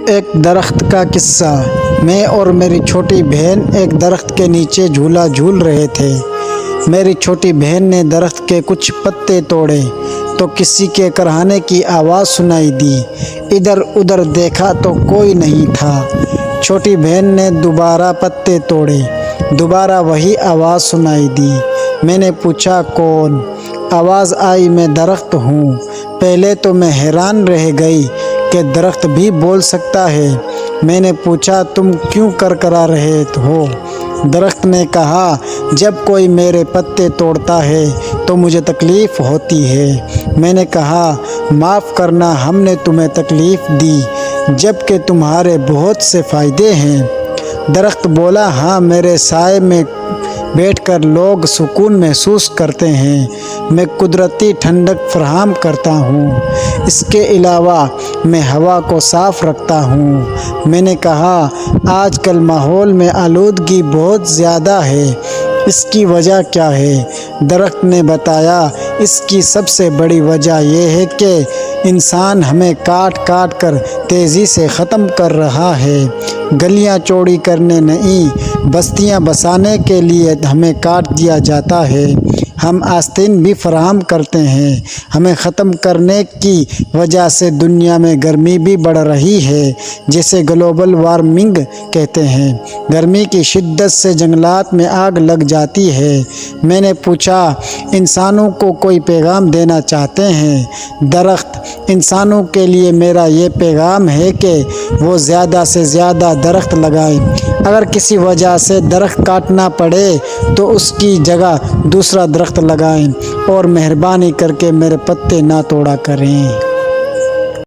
ایک درخت کا قصہ۔ میں اور میری چھوٹی بہن ایک درخت کے نیچے جھولا جھول رہے تھے۔ میری چھوٹی بہن نے درخت کے کچھ پتے توڑے تو کسی کے کڑھانے کی آواز سنائی دی۔ ادھر ادھر دیکھا تو کوئی نہیں تھا۔ چھوٹی بہن نے دوبارہ پتے توڑے، دوبارہ وہی آواز سنائی دی۔ میں نے پوچھا کون؟ آواز آئی میں درخت ہوں۔ پہلے تو میں حیران رہ گئی کہ درخت بھی بول سکتا ہے۔ میں نے پوچھا تم کیوں کرکرا رہے ہو؟ درخت نے کہا جب کوئی میرے پتے توڑتا ہے تو مجھے تکلیف ہوتی ہے۔ میں نے کہا معاف کرنا، ہم نے تمہیں تکلیف دی جبکہ تمہارے بہت سے فائدے ہیں۔ درخت بولا ہاں، میرے سائے میں بیٹھ کر لوگ سکون محسوس کرتے ہیں، میں قدرتی ٹھنڈک فراہم کرتا ہوں، اس کے علاوہ میں ہوا کو صاف رکھتا ہوں۔ میں نے کہا آج کل ماحول میں آلودگی بہت زیادہ ہے، اس کی وجہ کیا ہے؟ درخت نے بتایا اس کی سب سے بڑی وجہ یہ ہے کہ انسان ہمیں کاٹ کاٹ کر تیزی سے ختم کر رہا ہے۔ گلیاں چوڑی کرنے نہیں، بستیاں بسانے کے لیے ہمیں کاٹ دیا جاتا ہے۔ ہم آستین بھی فراہم کرتے ہیں۔ ہمیں ختم کرنے کی وجہ سے دنیا میں گرمی بھی بڑھ رہی ہے، جسے گلوبل وارمنگ کہتے ہیں۔ گرمی کی شدت سے جنگلات میں آگ لگ جاتی ہے۔ میں نے پوچھا انسانوں کو کوئی پیغام دینا چاہتے ہیں؟ درخت انسانوں کے لیے میرا یہ پیغام ہے کہ وہ زیادہ سے زیادہ درخت لگائیں۔ اگر کسی وجہ سے درخت کاٹنا پڑے تو اس کی جگہ دوسرا درخت لگائیں، اور مہربانی کر کے میرے پتے نہ توڑا کریں۔